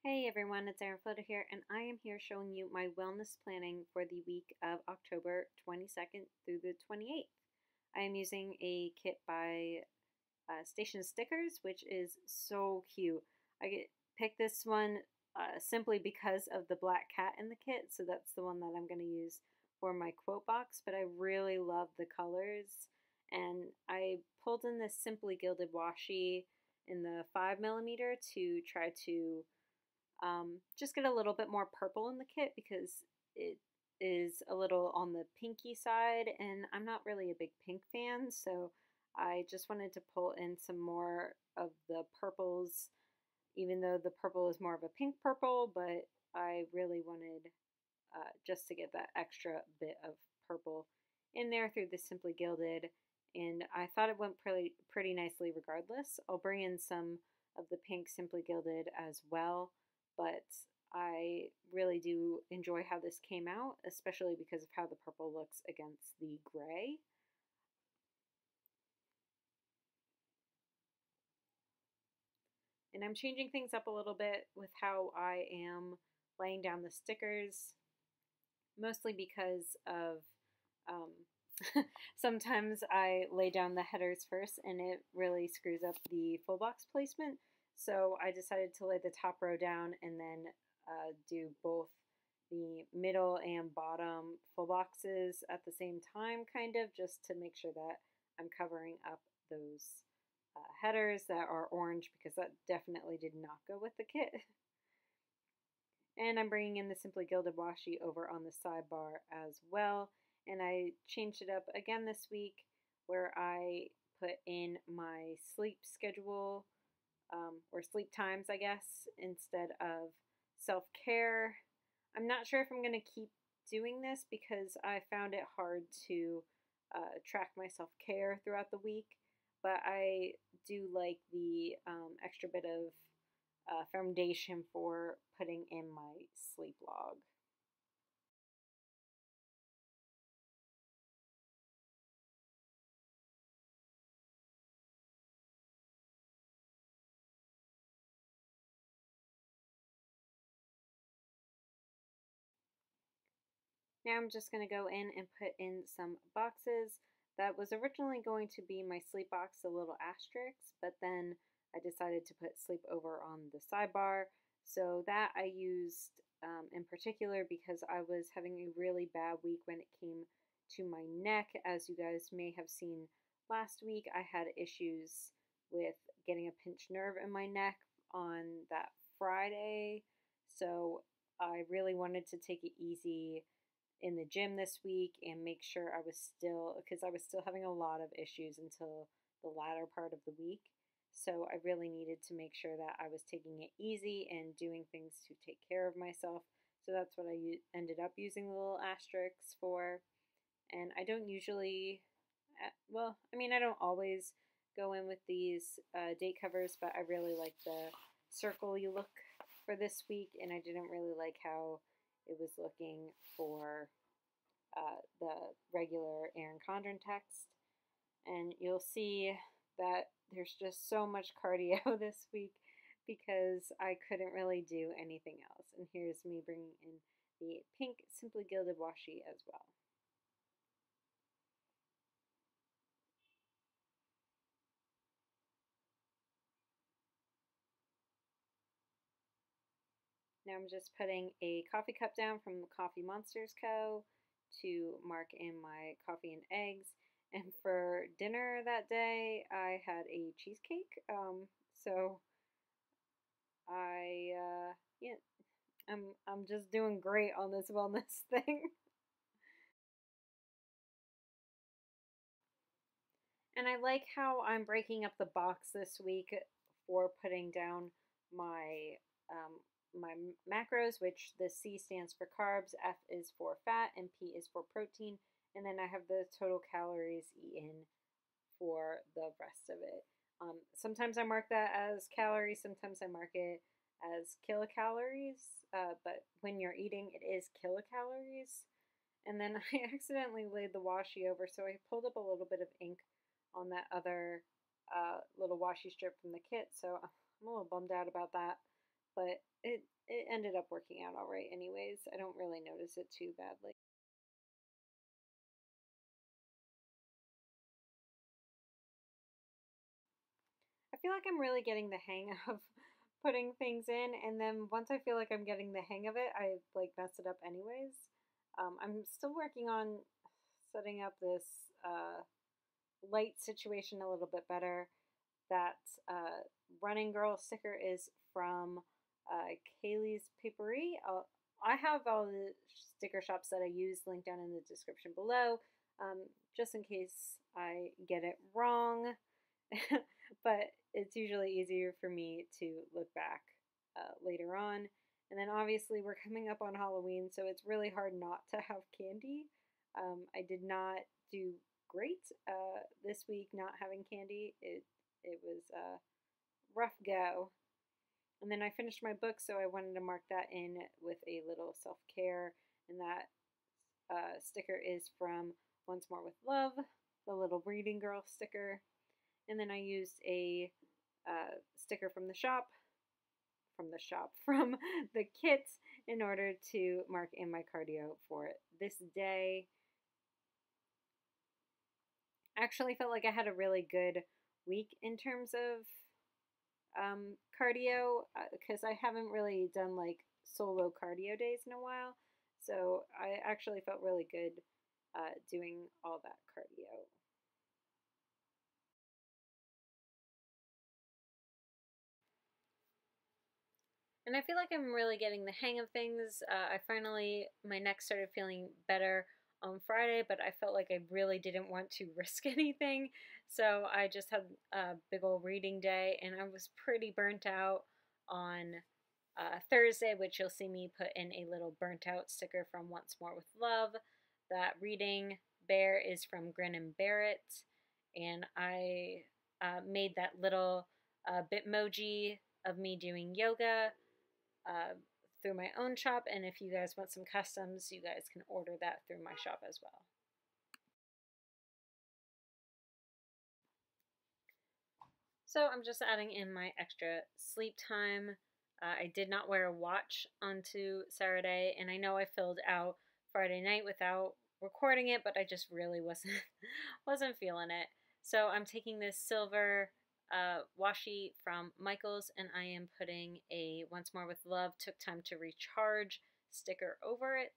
Hey everyone, it's Erin here, and I am here showing you my wellness planning for the week of October 22nd through the 28th. I am using a kit by Station Stickers, which is so cute. Picked this one simply because of the black cat in the kit, so that's the one that I'm going to use for my quote box, but I really love the colors, and I pulled in this Simply Gilded washi in the 5mm to try to just get a little bit more purple in the kit because it is a little on the pinky side, and I'm not really a big pink fan, so I just wanted to pull in some more of the purples, even though the purple is more of a pink purple, but I really wanted just to get that extra bit of purple in there through the Simply Gilded, and I thought it went pretty nicely regardless. I'll bring in some of the pink Simply Gilded as well, but I really do enjoy how this came out, especially because of how the purple looks against the gray. And I'm changing things up a little bit with how I am laying down the stickers, mostly because of sometimes I lay down the headers first and it really screws up the full box placement. So I decided to lay the top row down and then do both the middle and bottom full boxes at the same time, kind of, just to make sure that I'm covering up those headers that are orange, because that definitely did not go with the kit. And I'm bringing in the Simply Gilded washi over on the sidebar as well. And I changed it up again this week where I put in my sleep schedule, or sleep times, I guess, instead of self-care. I'm not sure if I'm going to keep doing this because I found it hard to track my self-care throughout the week, but I do like the extra bit of foundation for putting in my sleep log. Now I'm just going to go in and put in some boxes. That was originally going to be my sleep box, the little asterisks, but then I decided to put sleep over on the sidebar. So that I used in particular because I was having a really bad week when it came to my neck. As you guys may have seen last week, I had issues with getting a pinched nerve in my neck on that Friday. So I really wanted to take it easy in the gym this week and make sure I was still, because I was still having a lot of issues until the latter part of the week. So I really needed to make sure that I was taking it easy and doing things to take care of myself. So that's what I ended up using the little asterisks for. And I don't usually, well, I mean, I don't always go in with these date covers, but I really like the circle you look for this week, and I didn't really like how it was looking for the regular Erin Condren text. And you'll see that there's just so much cardio this week because I couldn't really do anything else. And here's me bringing in the pink Simply Gilded washi as well. Now I'm just putting a coffee cup down from Coffee Monsters Co. to mark in my coffee and eggs. And for dinner that day, I had a cheesecake. So yeah, I'm just doing great on this wellness thing. And I like how I'm breaking up the box this week for putting down my my macros, which the C stands for carbs, F is for fat, and P is for protein. And then I have the total calories eaten for the rest of it. Sometimes I mark that as calories, sometimes I mark it as kilocalories, but when you're eating, it is kilocalories. And then I accidentally laid the washi over, so I pulled up a little bit of ink on that other little washi strip from the kit, so I'm a little bummed out about that. but it ended up working out all right anyways. I don't really notice it too badly. I feel like I'm really getting the hang of putting things in, and then once I feel like I'm getting the hang of it, I like mess it up anyways. I'm still working on setting up this light situation a little bit better. That Running Girl sticker is from Kaylee's Paperie. I have all the sticker shops that I use linked down in the description below, just in case I get it wrong. But it's usually easier for me to look back later on. And then obviously we're coming up on Halloween, so it's really hard not to have candy. I did not do great this week not having candy. It was a rough go. And then I finished my book, so I wanted to mark that in with a little self-care. And that sticker is from Once More with Love, the little reading girl sticker. And then I used a sticker from the kit in order to mark in my cardio for this day. I actually felt like I had a really good week in terms of cardio because I haven't really done like solo cardio days in a while. So I actually felt really good doing all that cardio. And I feel like I'm really getting the hang of things. My neck started feeling better on Friday, but I felt like I really didn't want to risk anything. So I just had a big old reading day, and I was pretty burnt out on Thursday, which you'll see me put in a little burnt out sticker from Once More with Love. That reading bear is from Grin and Barrett, and I made that little Bitmoji of me doing yoga through my own shop, and if you guys want some customs, you guys can order that through my shop as well. So I'm just adding in my extra sleep time. I did not wear a watch onto Saturday, and I know I filled out Friday night without recording it, but I just really wasn't feeling it. So I'm taking this silver washi from Michaels, and I am putting a Once More with Love Took Time to Recharge sticker over it.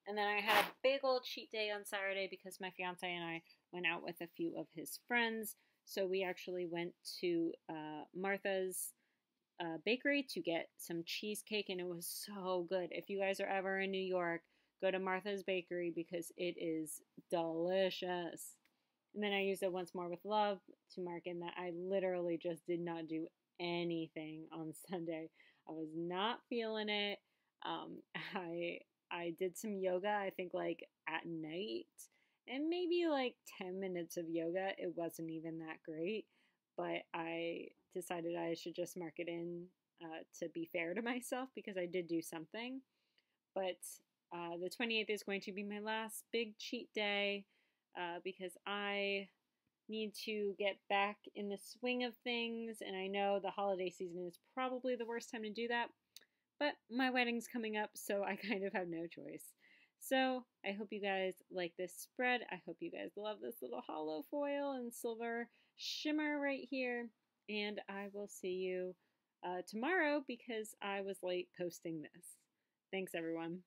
And then I had a big old cheat day on Saturday because my fiance and I went out with a few of his friends. So we actually went to Martha's bakery to get some cheesecake, and it was so good. If you guys are ever in New York, go to Martha's Bakery because it is delicious. And then I used it Once More with Love to mark in that I literally just did not do anything on Sunday. I was not feeling it. Um, I I did some yoga, I think like at night, and maybe like 10 minutes of yoga. It wasn't even that great, but I decided I should just mark it in to be fair to myself because I did do something. But the 28th is going to be my last big cheat day because I need to get back in the swing of things, and I know the holiday season is probably the worst time to do that, but my wedding's coming up, so I kind of have no choice. So I hope you guys like this spread. I hope you guys love this little hollow foil and silver shimmer right here, and I will see you tomorrow because I was late posting this. Thanks, everyone.